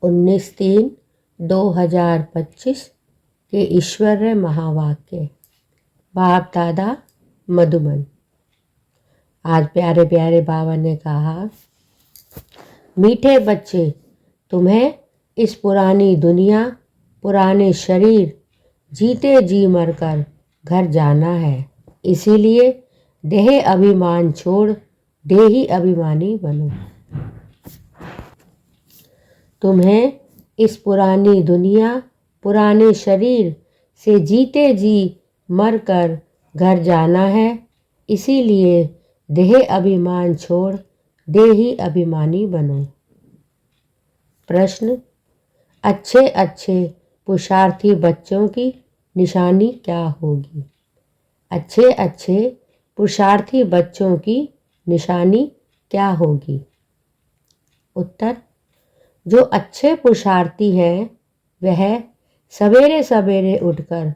19/3/2025 के ईश्वरीय महावाक्य। बाप दादा मधुबन। आज प्यारे प्यारे बाबा ने कहा, मीठे बच्चे, तुम्हें इस पुरानी दुनिया, पुराने शरीर, जीते जी मरकर घर जाना है। इसीलिए देह अभिमान छोड़ देही अभिमानी बनो। तुम्हें इस पुरानी दुनिया, पुराने शरीर से जीते जी मरकर घर जाना है। इसीलिए देह अभिमान छोड़ देही अभिमानी बनो। प्रश्न, अच्छे अच्छे पुरुषार्थी बच्चों की निशानी क्या होगी? अच्छे अच्छे पुरुषार्थी बच्चों की निशानी क्या होगी? उत्तर, जो अच्छे पुरुषार्थी हैं वह सवेरे सवेरे उठकर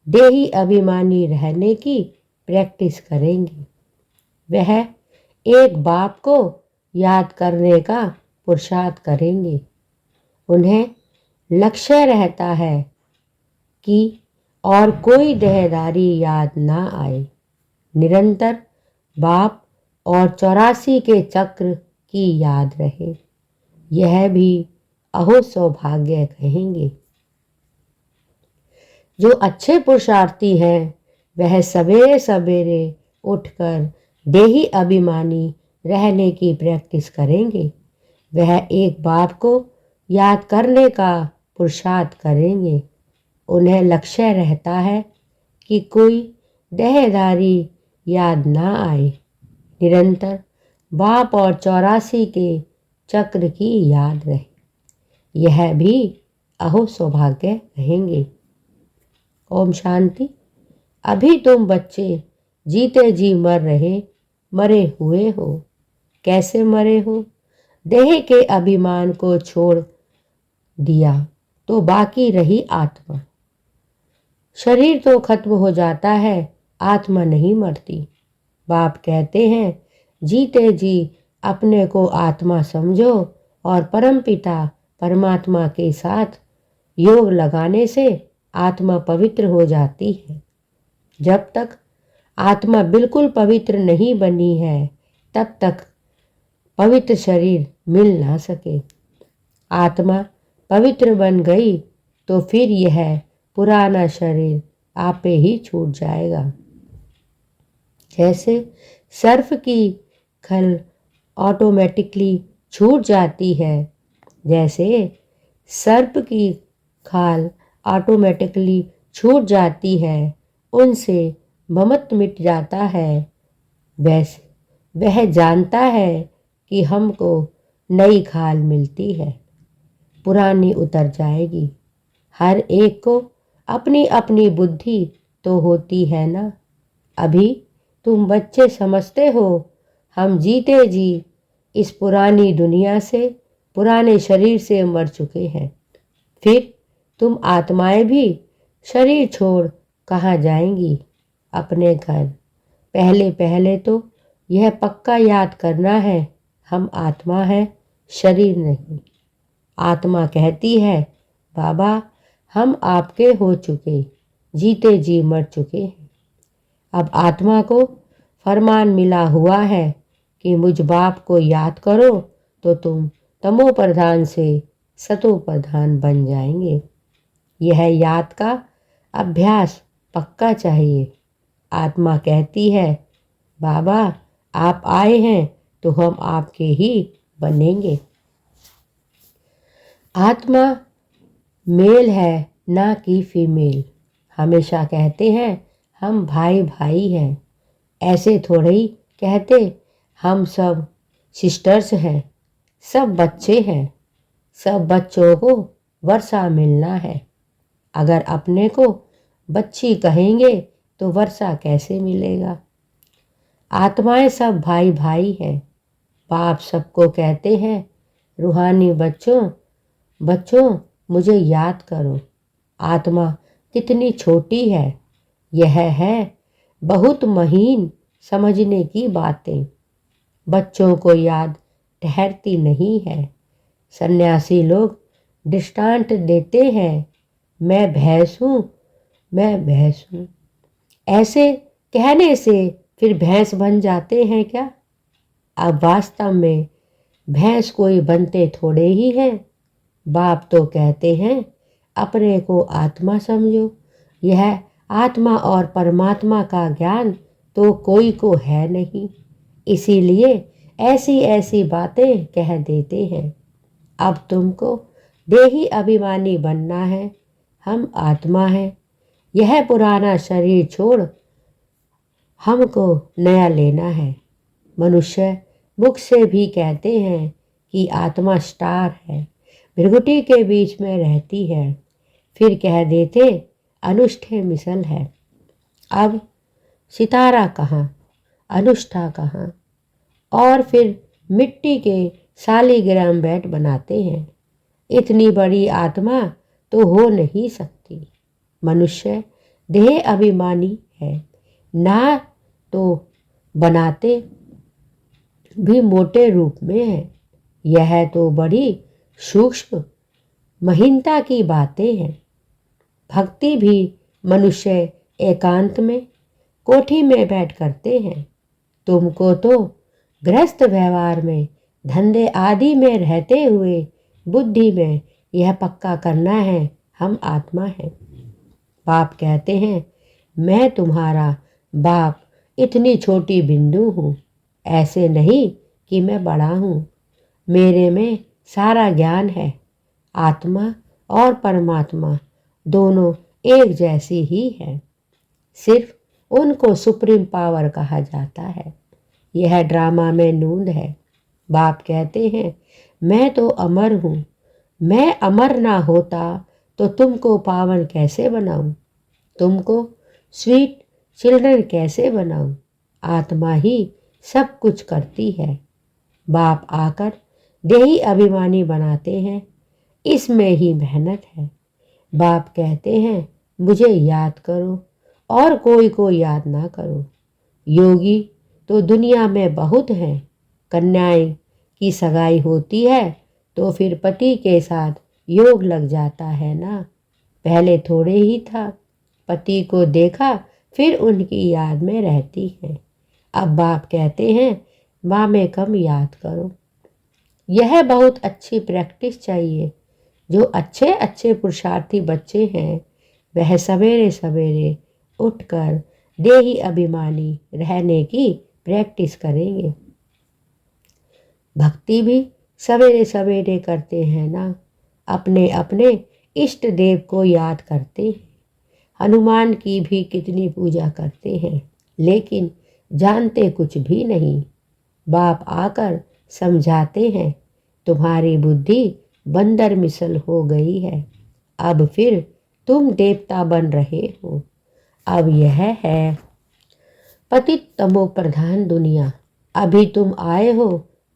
देही अभिमानी रहने की प्रैक्टिस करेंगे। वह एक बाप को याद करने का पुरुषार्थ करेंगे। उन्हें लक्ष्य रहता है कि और कोई देहदारी याद ना आए। निरंतर बाप और 84 के चक्र की याद रहे। यह भी अहो सौभाग्य कहेंगे। जो अच्छे पुरुषार्थी हैं वह सवेरे सवेरे उठकर देही अभिमानी रहने की प्रैक्टिस करेंगे। वह एक बाप को याद करने का पुरुषार्थ करेंगे। उन्हें लक्ष्य रहता है कि कोई देहदारी याद ना आए। निरंतर बाप और 84 के चक्र की याद रहे। यह भी अहो सौभाग्य कहेंगे। ओम शांति। अभी तुम बच्चे जीते जी मरे हुए हो। कैसे मरे हो? देह के अभिमान को छोड़ दिया तो बाकी रही आत्मा। शरीर तो खत्म हो जाता है, आत्मा नहीं मरती। बाप कहते हैं, जीते जी अपने को आत्मा समझो और परमपिता परमात्मा के साथ योग लगाने से आत्मा पवित्र हो जाती है। जब तक आत्मा बिल्कुल पवित्र नहीं बनी है तब तक पवित्र शरीर मिल ना सके। आत्मा पवित्र बन गई तो फिर यह पुराना शरीर आपे ही छूट जाएगा। जैसे सर्फ की खल ऑटोमेटिकली छूट जाती है, जैसे सर्प की खाल ऑटोमेटिकली छूट जाती है, उनसे ममत्व मिट जाता है, वैसे वह जानता है कि हमको नई खाल मिलती है, पुरानी उतर जाएगी। हर एक को अपनी अपनी बुद्धि तो होती है ना। अभी तुम बच्चे समझते हो हम जीते जी इस पुरानी दुनिया से, पुराने शरीर से मर चुके हैं। फिर तुम आत्माएं भी शरीर छोड़ कहाँ जाएंगी? अपने घर। पहले पहले तो यह पक्का याद करना है, हम आत्मा हैं, शरीर नहीं। आत्मा कहती है, बाबा हम आपके हो चुके, जीते जी मर चुके हैं। अब आत्मा को फरमान मिला हुआ है कि मुझ बाप को याद करो तो तुम तमो प्रधान से सतो प्रधान बन जाएंगे। यह याद का अभ्यास पक्का चाहिए। आत्मा कहती है, बाबा आप आए हैं तो हम आपके ही बनेंगे। आत्मा मेल है ना कि फीमेल। हमेशा कहते हैं हम भाई भाई हैं। ऐसे थोड़े ही कहते हम सब सिस्टर्स हैं, सब बच्चे हैं। सब बच्चों को वर्षा मिलना है। अगर अपने को बच्ची कहेंगे तो वर्षा कैसे मिलेगा? आत्माएं सब भाई भाई हैं। बाप सबको कहते हैं, रूहानी बच्चों बच्चों मुझे याद करो। आत्मा कितनी छोटी है, यह है बहुत महीन समझने की बातें। बच्चों को याद ठहरती नहीं है। सन्यासी लोग दृष्टांत देते हैं, मैं भैंस हूँ, मैं भैंस हूँ। ऐसे कहने से फिर भैंस बन जाते हैं क्या? अब वास्तव में भैंस कोई बनते थोड़े ही हैं। बाप तो कहते हैं अपने को आत्मा समझो। यह आत्मा और परमात्मा का ज्ञान तो कोई को है नहीं, इसीलिए ऐसी ऐसी बातें कह देते हैं। अब तुमको देही अभिमानी बनना है। हम आत्मा हैं। यह पुराना शरीर छोड़ हमको नया लेना है। मनुष्य मुख से भी कहते हैं कि आत्मा स्टार है, भृगुटी के बीच में रहती है। फिर कह देते अनुष्ठे मिसल है। अब सितारा कहाँ, अनुष्ठा कहाँ? और फिर मिट्टी के सालीग्राम बैट बनाते हैं। इतनी बड़ी आत्मा तो हो नहीं सकती। मनुष्य देह अभिमानी है, ना तो बनाते भी मोटे रूप में है। यह तो बड़ी सूक्ष्म महीनता की बातें हैं। भक्ति भी मनुष्य एकांत में कोठी में बैठ करते हैं। तुमको तो गृहस्थ व्यवहार में, धंधे आदि में रहते हुए बुद्धि में यह पक्का करना है हम आत्मा हैं। बाप कहते हैं मैं तुम्हारा बाप इतनी छोटी बिंदु हूँ। ऐसे नहीं कि मैं बड़ा हूँ। मेरे में सारा ज्ञान है। आत्मा और परमात्मा दोनों एक जैसी ही है, सिर्फ उनको सुप्रीम पावर कहा जाता है। यह ड्रामा में नूंद है। बाप कहते हैं मैं तो अमर हूँ। मैं अमर ना होता तो तुमको पावन कैसे बनाऊं, तुमको स्वीट चिल्ड्रन कैसे बनाऊं? आत्मा ही सब कुछ करती है। बाप आकर देही अभिमानी बनाते हैं, इसमें ही मेहनत है। बाप कहते हैं मुझे याद करो और कोई को याद ना करो। योगी तो दुनिया में बहुत हैं। कन्याएं की सगाई होती है तो फिर पति के साथ योग लग जाता है ना। पहले थोड़े ही था, पति को देखा फिर उनकी याद में रहती है। अब बाप कहते हैं माँ में कम याद करो। यह बहुत अच्छी प्रैक्टिस चाहिए। जो अच्छे अच्छे पुरुषार्थी बच्चे हैं वह सवेरे सवेरे उठकर देही अभिमानी रहने की प्रैक्टिस करेंगे। भक्ति भी सवेरे सवेरे करते हैं ना। अपने अपने इष्ट देव को याद करते हैं। हनुमान की भी कितनी पूजा करते हैं, लेकिन जानते कुछ भी नहीं। बाप आकर समझाते हैं तुम्हारी बुद्धि बंदर मिसल हो गई है। अब फिर तुम देवता बन रहे हो। अब यह है पतित तमो प्रधान दुनिया। अभी तुम आए हो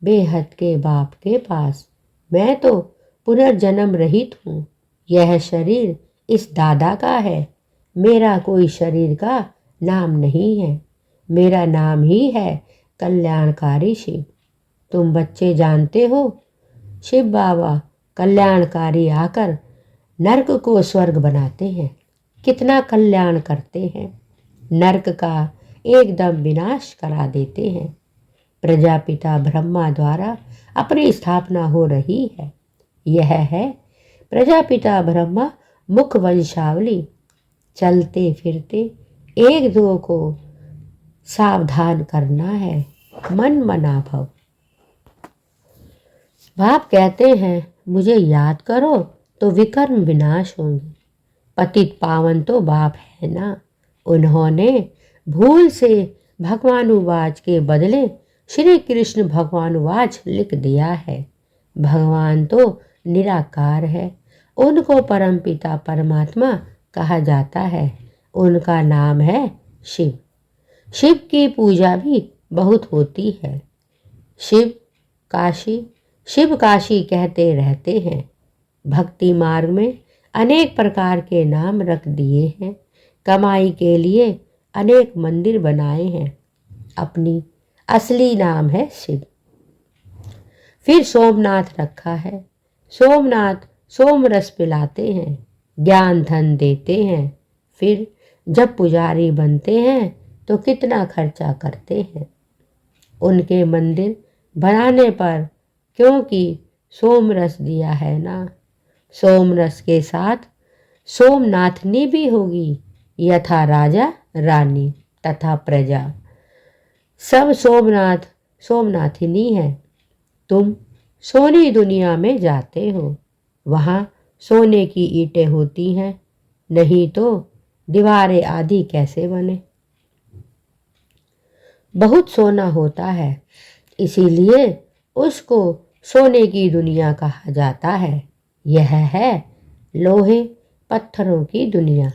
बेहद के बाप के पास। मैं तो पुनर्जन्म रहित हूँ। यह शरीर इस दादा का है। मेरा कोई शरीर का नाम नहीं है। मेरा नाम ही है कल्याणकारी शिव। तुम बच्चे जानते हो शिव बाबा कल्याणकारी आकर नरक को स्वर्ग बनाते हैं। कितना कल्याण करते हैं। नरक का एकदम विनाश करा देते हैं। प्रजापिता ब्रह्मा द्वारा अपनी स्थापना हो रही है। यह है प्रजापिता ब्रह्मा मुख वंशावली। चलते फिरते एक दो को सावधान करना है। मन मना भव। बाप कहते हैं मुझे याद करो तो विकर्म विनाश होंगे। पतित पावन तो बाप है ना। उन्होंने भूल से भगवानुवाच के बदले श्री कृष्ण भगवानुवाच लिख दिया है। भगवान तो निराकार है। उनको परमपिता परमात्मा कहा जाता है। उनका नाम है शिव। शिव की पूजा भी बहुत होती है। शिव काशी कहते रहते हैं। भक्ति मार्ग में अनेक प्रकार के नाम रख दिए हैं। कमाई के लिए अनेक मंदिर बनाए हैं। अपनी असली नाम है शिव। फिर सोमनाथ रखा है। सोमनाथ सोमरस पिलाते हैं, ज्ञान धन देते हैं, फिर जब पुजारी बनते हैं तो कितना खर्चा करते हैं उनके मंदिर बनाने पर, क्योंकि सोमरस दिया है ना। सोमरस के साथ सोमनाथनी भी होगी, यथा राजा रानी तथा प्रजा सब सोमनाथ सोमनाथिनी है। तुम सोनी दुनिया में जाते हो, वहाँ सोने की ईंटें होती हैं, नहीं तो दीवारें आदि कैसे बने। बहुत सोना होता है, इसीलिए उसको सोने की दुनिया कहा जाता है। यह है लोहे पत्थरों की दुनिया।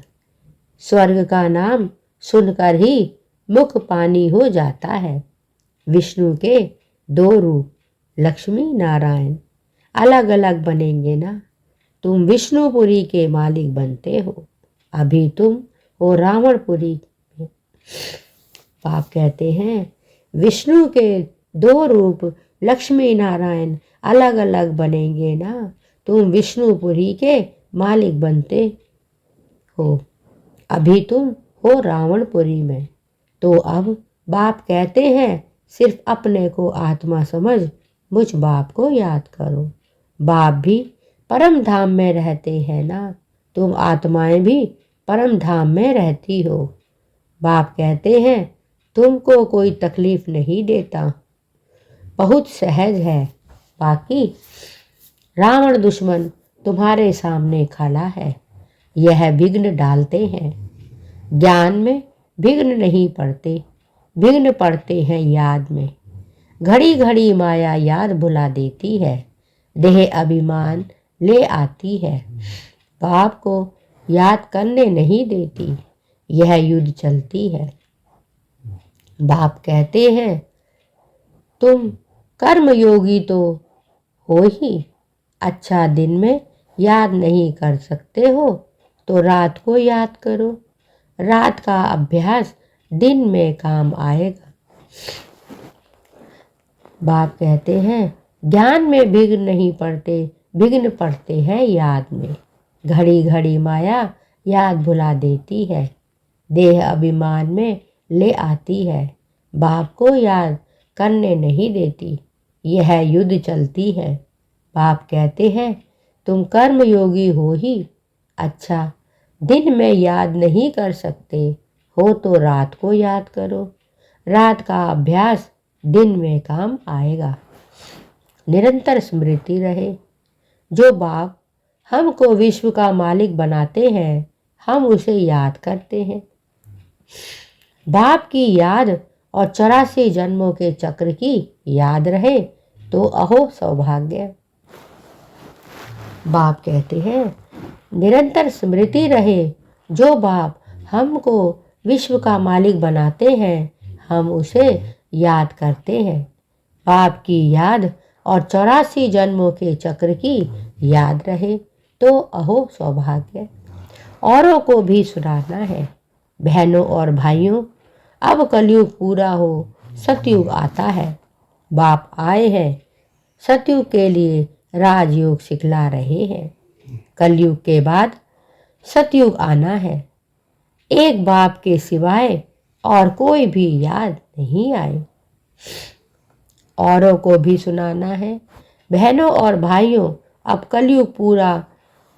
स्वर्ग का नाम सुनकर ही मुख पानी हो जाता है। विष्णु के दो रूप लक्ष्मी नारायण अलग अलग बनेंगे ना। तुम विष्णुपुरी के मालिक बनते हो, अभी तुम हो रावणपुरी में। बाप कहते हैं विष्णु के दो रूप लक्ष्मी नारायण अलग अलग बनेंगे ना, तुम विष्णुपुरी के मालिक बनते हो, अभी तुम हो रावणपुरी में। तो अब बाप कहते हैं सिर्फ अपने को आत्मा समझ मुझ बाप को याद करो। बाप भी परम धाम में रहते हैं ना, तुम आत्माएं भी परम धाम में रहती हो। बाप कहते हैं तुमको कोई तकलीफ नहीं देता, बहुत सहज है। बाकी रावण दुश्मन तुम्हारे सामने खड़ा है, यह विघ्न डालते हैं। ज्ञान में विघ्न नहीं पड़ते, विघ्न पड़ते हैं याद में। घड़ी घड़ी माया याद भुला देती है, देह अभिमान ले आती है। बाप को याद करने नहीं देती, यह युद्ध चलती है। बाप कहते हैं तुम कर्मयोगी तो हो ही, अच्छा दिन में याद नहीं कर सकते हो तो रात को याद करो, रात का अभ्यास दिन में काम आएगा। बाप कहते हैं ज्ञान में विघ्न नहीं पड़ते, विघ्न पड़ते हैं याद में। घड़ी घड़ी माया याद भुला देती है, देह अभिमान में ले आती है। बाप को याद करने नहीं देती, यह युद्ध चलती है। बाप कहते हैं तुम कर्मयोगी हो ही, अच्छा दिन में याद नहीं कर सकते हो तो रात को याद करो, रात का अभ्यास दिन में काम आएगा। निरंतर स्मृति रहे। जो बाप हमको विश्व का मालिक बनाते हैं, हम उसे याद करते हैं। बाप की याद और 84 जन्मों के चक्र की याद रहे तो अहो सौभाग्य। बाप कहते हैं निरंतर स्मृति रहे। जो बाप हमको विश्व का मालिक बनाते हैं, हम उसे याद करते हैं। बाप की याद और 84 जन्मों के चक्र की याद रहे तो अहो सौभाग्य। औरों को भी सुनाना है। बहनों और भाइयों, अब कलयुग पूरा हो, सतयुग आता है। बाप आए हैं, सतयुग के लिए राजयोग सिखला रहे हैं। कलयुग के बाद सतयुग आना है। एक बाप के सिवाय और कोई भी याद नहीं आए। औरों को भी सुनाना है। बहनों और भाइयों, अब कलयुग पूरा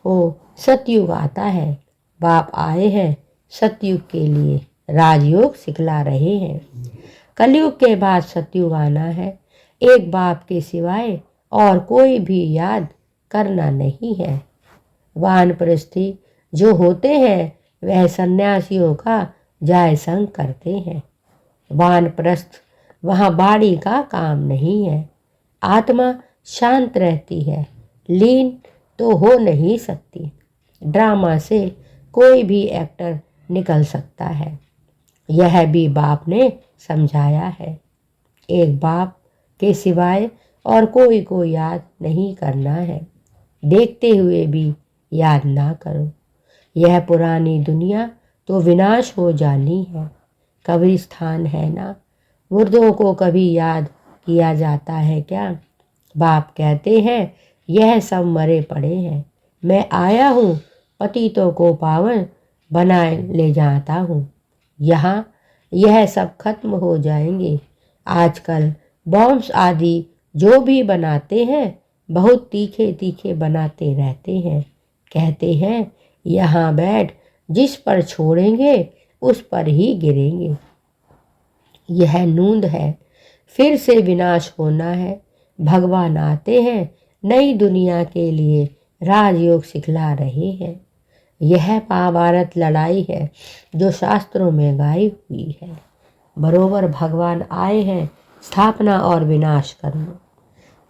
हो, सतयुग आता है। बाप आए हैं सतयुग के लिए, राजयोग सिखला रहे हैं। कलयुग के बाद सतयुग आना है। एक बाप के सिवाय और कोई भी याद करना नहीं है। वानप्रस्थी जो होते हैं वह सन्यासियों का जाय संग करते हैं। वानप्रस्थ वहाँ बाड़ी का काम नहीं है। आत्मा शांत रहती है, लीन तो हो नहीं सकती। ड्रामा से कोई भी एक्टर निकल सकता है, यह भी बाप ने समझाया है। एक बाप के सिवाय और कोई को याद नहीं करना है। देखते हुए भी याद ना करो। यह पुरानी दुनिया तो विनाश हो जानी है, कब्रिस्तान है ना। मुर्दों को कभी याद किया जाता है क्या? बाप कहते हैं यह सब मरे पड़े हैं, मैं आया हूँ, पतितों को पावन बनाए ले जाता हूँ। यहाँ यह सब खत्म हो जाएंगे। आजकल बॉम्ब्स आदि जो भी बनाते हैं बहुत तीखे तीखे बनाते रहते हैं। कहते हैं यहाँ बैठ, जिस पर छोड़ेंगे उस पर ही गिरेंगे। यह नूंद है, फिर से विनाश होना है। भगवान आते हैं, नई दुनिया के लिए राजयोग सिखला रहे हैं। यह महाभारत लड़ाई है जो शास्त्रों में गाई हुई है। बरोबर भगवान आए हैं स्थापना और विनाश करना।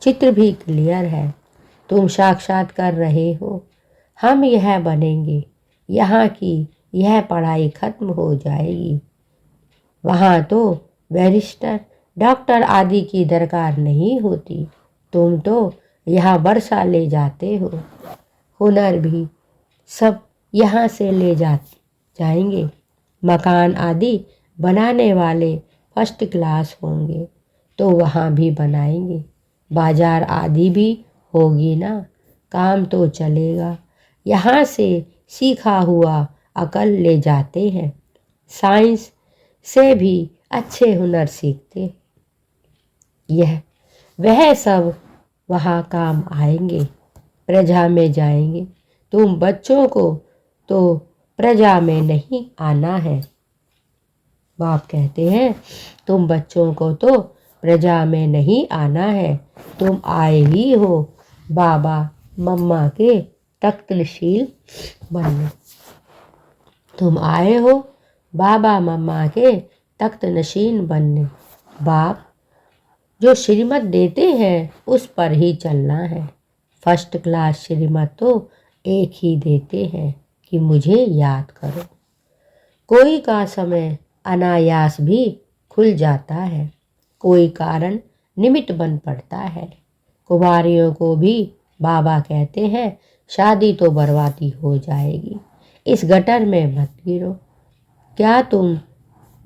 चित्र भी क्लियर है, तुम साक्षात कर रहे हो। हम यह बनेंगे, यहाँ की यह पढ़ाई खत्म हो जाएगी। वहाँ तो बैरिस्टर डॉक्टर आदि की दरकार नहीं होती। तुम तो यहाँ वर्षा ले जाते हो। हुनर भी सब यहाँ से ले जाएंगे। मकान आदि बनाने वाले फर्स्ट क्लास होंगे तो वहाँ भी बनाएंगे। बाजार आदि भी होगी ना, काम तो चलेगा। यहाँ से सीखा हुआ अकल ले जाते हैं। साइंस से भी अच्छे हुनर सीखते हैं। यह वह सब वहाँ काम आएंगे। प्रजा में जाएंगे। तुम बच्चों को तो प्रजा में नहीं आना है। बाप कहते हैं तुम बच्चों को तो प्रजा में नहीं आना है। तुम आए ही हो बाबा मम्मा के तख्त नशीन बनने। तुम आए हो बाबा मम्मा के तख्त नशीन बनने। बाप जो श्रीमत देते हैं उस पर ही चलना है। फर्स्ट क्लास श्रीमत तो एक ही देते हैं कि मुझे याद करो। कोई का समय अनायास भी खुल जाता है, कोई कारण निमित्त बन पड़ता है। कुमारियों को भी बाबा कहते हैं शादी तो बर्बादी हो जाएगी, इस गटर में मत गिरो। क्या तुम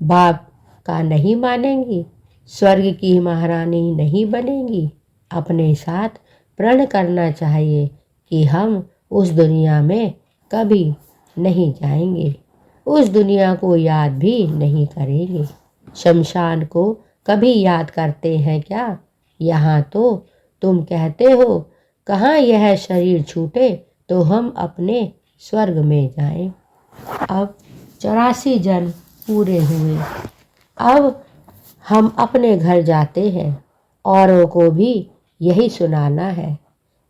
बाप का नहीं मानेंगी? स्वर्ग की महारानी नहीं बनेंगी? अपने साथ प्रण करना चाहिए कि हम उस दुनिया में कभी नहीं जाएंगे, उस दुनिया को याद भी नहीं करेंगे। शमशान को कभी याद करते हैं क्या? यहाँ तो तुम कहते हो कहाँ यह शरीर छूटे तो हम अपने स्वर्ग में जाएं। अब 84 जन्म पूरे हुए, अब हम अपने घर जाते हैं। औरों को भी यही सुनाना है।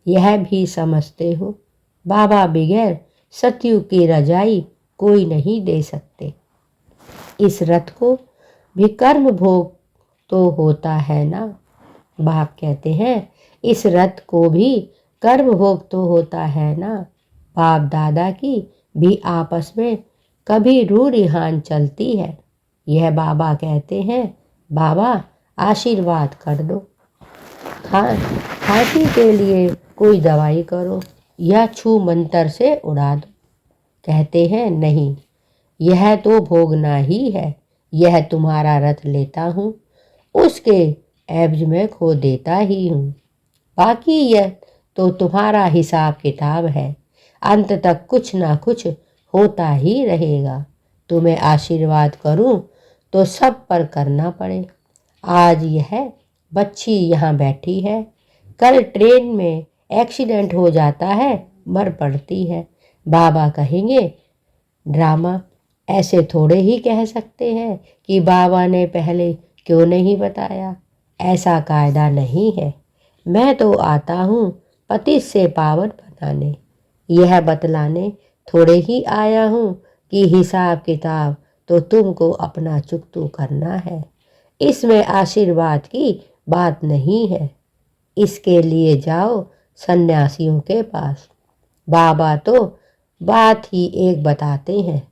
यह भी समझते हो बाबा बगैर सतयुग की रजाई कोई नहीं दे सकते। इस रथ को भी कर्म भोग तो होता है ना। बाप कहते हैं इस रथ को भी कर्म भोग तो होता है ना। बाप दादा की भी आपस में कभी रू रिहान चलती है। यह बाबा कहते हैं बाबा आशीर्वाद कर दो, खांसी के लिए कोई दवाई करो या छू मंतर से उड़ा दो। कहते हैं नहीं, यह तो भोगना ही है। यह तुम्हारा रथ लेता हूँ, उसके एवज में खो देता ही हूँ। बाकी यह तो तुम्हारा हिसाब किताब है, अंत तक कुछ ना कुछ होता ही रहेगा। तुम्हें आशीर्वाद करूँ तो सब पर करना पड़े। आज यह बच्ची यहाँ बैठी है, कल ट्रेन में एक्सीडेंट हो जाता है, मर पड़ती है। बाबा कहेंगे ड्रामा। ऐसे थोड़े ही कह सकते हैं कि बाबा ने पहले क्यों नहीं बताया। ऐसा कायदा नहीं है। मैं तो आता हूँ पति से पावन बनाने, यह बतलाने थोड़े ही आया हूँ कि हिसाब किताब तो तुमको अपना चुकतू करना है। इसमें आशीर्वाद की बात नहीं है। इसके लिए जाओ सन्यासियों के पास। बाबा तो बात ही एक बताते हैं।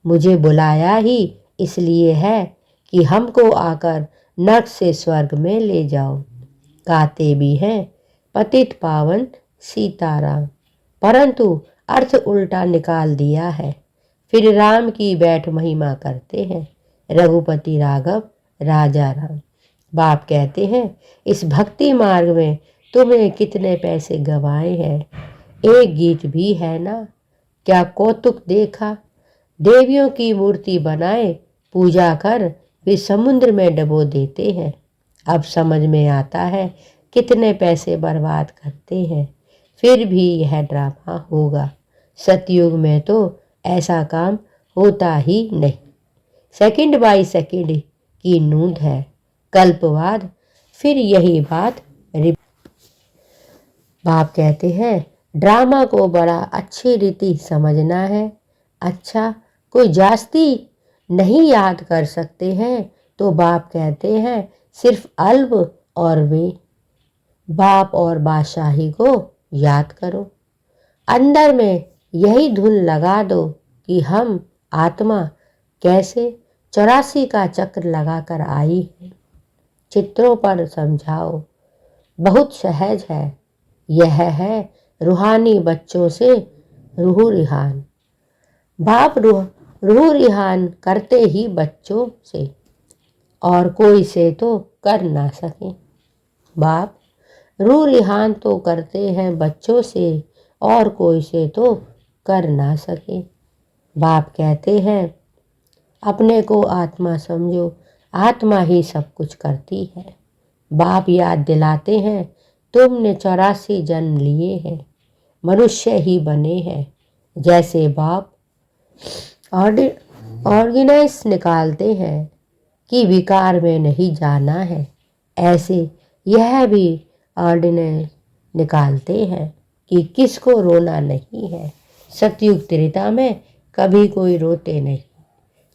मुझे बुलाया ही इसलिए है कि हमको आकर नर्क से स्वर्ग में ले जाओ। गाते भी हैं पतित पावन सीताराम, परंतु अर्थ उल्टा निकाल दिया है। फिर राम की बैठ महिमा करते हैं, रघुपति राघव राजा राम। बाप कहते हैं इस भक्ति मार्ग में तुमने कितने पैसे गंवाए हैं, एक गीत भी है ना, क्या कौतुक देखा, देवियों की मूर्ति बनाए पूजा कर वे समुद्र में डबो देते हैं। अब समझ में आता है कितने पैसे बर्बाद करते हैं, फिर भी यह ड्रामा होगा। सतयुग में तो ऐसा काम होता ही नहीं। सेकंड बाय सेकंड की नूंद है, कल्पवाद फिर यही बात। बाप कहते हैं ड्रामा को बड़ा अच्छी रीति समझना है। अच्छा, कोई जास्ती नहीं याद कर सकते हैं तो बाप कहते हैं सिर्फ अल्ब और वे बाप और बादशाही को याद करो। अंदर में यही धुन लगा दो कि हम आत्मा कैसे 84 का चक्र लगाकर आई है। चित्रों पर समझाओ, बहुत सहज है। यह है रूहानी बच्चों से रूह रिहान। बाप रूह रिहान करते ही बच्चों से, और कोई से तो कर ना सके। बाप रूह रिहान तो करते हैं बच्चों से, और कोई से तो कर ना सके। बाप कहते हैं अपने को आत्मा समझो, आत्मा ही सब कुछ करती है। बाप याद दिलाते हैं तुमने 84 जन्म लिए हैं, मनुष्य ही बने हैं। जैसे बाप ऑर्गेनाइज निकालते हैं कि विकार में नहीं जाना है, ऐसे यह भी ऑर्डिनेंस निकालते हैं कि किसको रोना नहीं है। सतयुग त्रेता में कभी कोई रोते नहीं,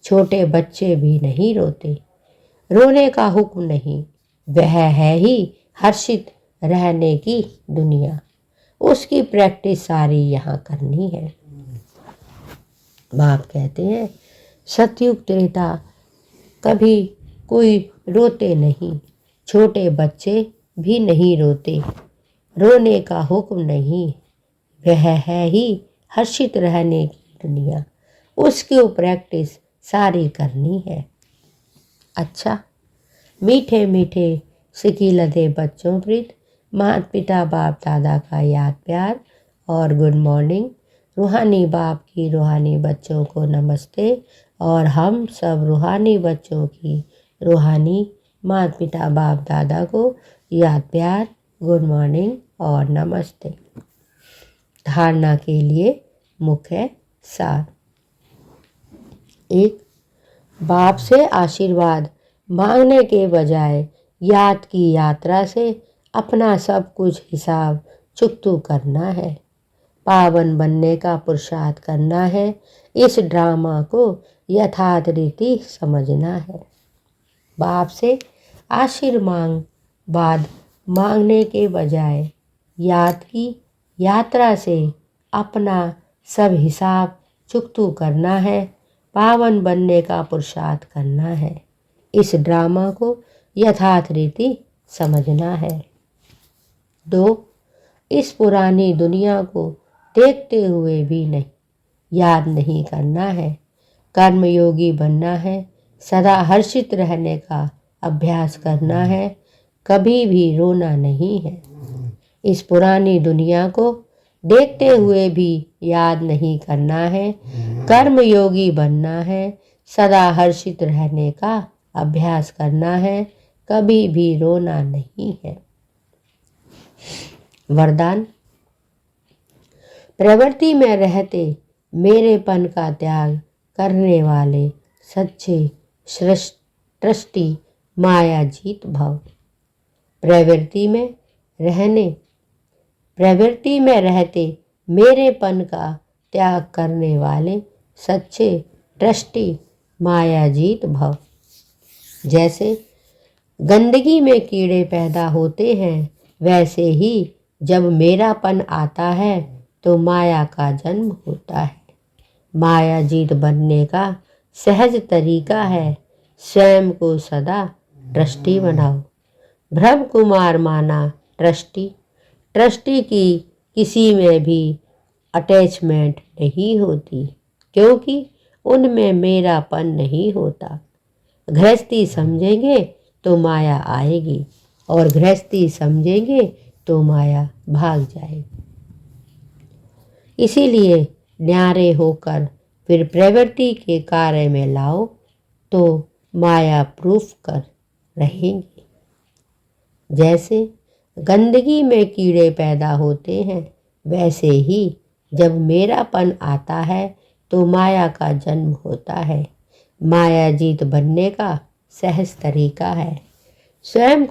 छोटे बच्चे भी नहीं रोते। रोने का हुक्म नहीं, वह है ही हर्षित रहने की दुनिया। उसकी प्रैक्टिस सारी यहाँ करनी है। बाप कहते हैं सतयुग त्रेता कभी कोई रोते नहीं, छोटे बच्चे भी नहीं रोते। रोने का हुक्म नहीं, वह है ही हर्षित रहने की दुनिया। उसकी प्रैक्टिस सारी करनी है। अच्छा, मीठे मीठे सिकी लदे बच्चों प्रीत, माता पिता बाप दादा का याद प्यार और गुड मॉर्निंग। रूहानी बाप की रूहानी बच्चों को नमस्ते, और हम सब रूहानी बच्चों की रूहानी माता पिता बाप दादा को याद प्यार, गुड मॉर्निंग और नमस्ते। धारणा के लिए मुख्य सार। 1. बाप से आशीर्वाद मांगने के बजाय याद की यात्रा से अपना सब कुछ हिसाब चुकतू करना है। पावन बनने का पुरुषार्थ करना है। इस ड्रामा को यथार्थ रीति समझना है। बाप से आशीर्वाद मांगने के बजाय याद की यात्रा से अपना सब हिसाब चुकतू करना है। पावन बनने का पुरुषार्थ करना है। इस ड्रामा को यथार्थ रीति समझना है। 2. इस पुरानी दुनिया को देखते हुए भी नहीं याद नहीं करना है। कर्मयोगी बनना है। सदा हर्षित रहने का अभ्यास करना है। कभी भी रोना नहीं है। इस पुरानी दुनिया को देखते हुए भी याद नहीं करना है। कर्मयोगी बनना है। सदा हर्षित रहने का अभ्यास करना है। कभी भी रोना नहीं है। वरदान। प्रवृत्ति में रहते मेरेपन का त्याग करने वाले सच्चे सृष्टि मायाजीत भव। प्रवृत्ति में रहते मेरेपन का त्याग करने वाले सच्चे ट्रस्टी मायाजीत भव। जैसे गंदगी में कीड़े पैदा होते हैं, वैसे ही जब मेरापन आता है तो माया का जन्म होता है। मायाजीत बनने का सहज तरीका है स्वयं को सदा ट्रस्टी बनाओ। ब्रह्म कुमार माना ट्रस्टी की किसी में भी अटैचमेंट नहीं होती, क्योंकि उनमें मेरापन नहीं होता। गृहस्थी समझेंगे तो माया आएगी, और गृहस्थी समझेंगे तो माया भाग जाएगी। इसीलिए न्यारे होकर फिर प्रवृत्ति के कार्य में लाओ तो माया प्रूफ कर रहेंगे। जैसे गंदगी में कीड़े पैदा होते हैं, वैसे ही जब मेरापन आता है तो माया का जन्म होता है। माया जीत बनने का सहज तरीका है। स्वयं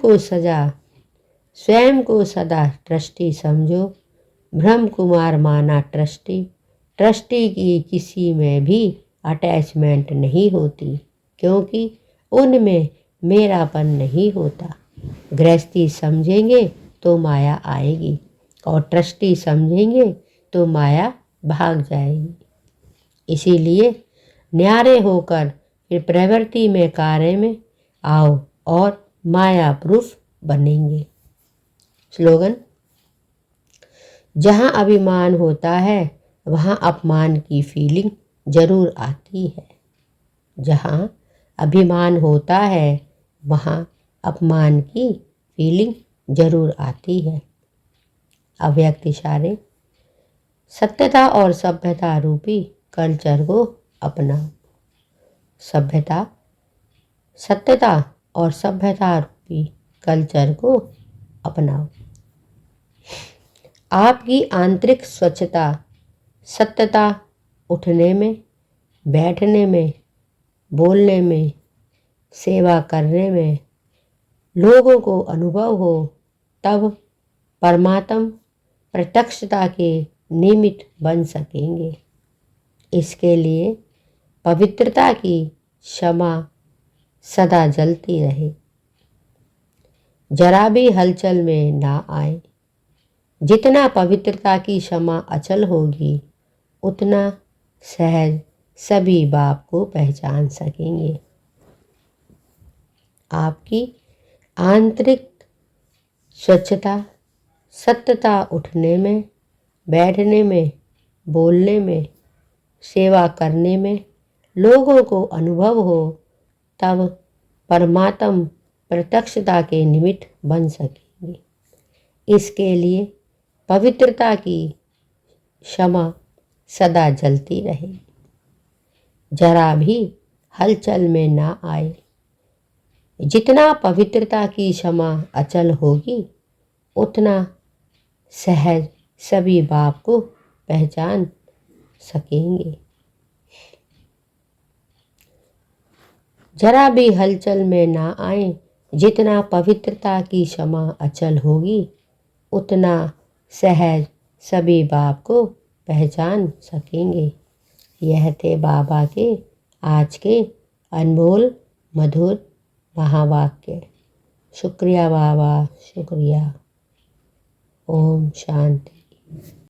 को सदा ट्रस्टी समझो। ब्रह्म कुमार माना ट्रस्टी। ट्रस्टी की किसी में भी अटैचमेंट नहीं होती, क्योंकि उनमें मेरापन नहीं होता। गृहस्थी समझेंगे तो माया आएगी और ट्रस्टी समझेंगे तो माया भाग जाएगी। इसीलिए न्यारे होकर फिर प्रवृत्ति में कार्य में आओ और माया प्रूफ बनेंगे। स्लोगन: जहाँ अभिमान होता है वहाँ अपमान की फीलिंग जरूर आती है। जहाँ अभिमान होता है वहाँ अपमान की फीलिंग जरूर आती है। अव्यक्त इशारे: सत्यता और सभ्यता रूपी कल्चर को अपनाओ। सत्यता और सभ्यता रूपी कल्चर को अपनाओ। आपकी आंतरिक स्वच्छता, सत्यता उठने में, बैठने में, बोलने में, सेवा करने में लोगों को अनुभव हो, तब परमात्म प्रत्यक्षता के निमित्त बन सकेंगे। इसके लिए पवित्रता की क्षमा सदा जलती रहे, जरा भी हलचल में ना आए। जितना पवित्रता की क्षमा अचल होगी, उतना सहज सभी बाप को पहचान सकेंगे। आपकी आंतरिक स्वच्छता, सत्यता उठने में, बैठने में, बोलने में, सेवा करने में लोगों को अनुभव हो, तब परमात्म प्रत्यक्षता के निमित्त बन सकेंगे। इसके लिए पवित्रता की क्षमा सदा जलती रहे, जरा भी हलचल में ना आए। जितना पवित्रता की क्षमा अचल होगी, उतना सहज सभी बाप को पहचान सकेंगे। जरा भी हलचल में ना आए। जितना पवित्रता की क्षमा अचल होगी, उतना सहज सभी बाप को पहचान सकेंगे। यह थे बाबा के आज के अनमोल मधुर महावाक्य। शुक्रिया बाबा, शुक्रिया। ओम शांति।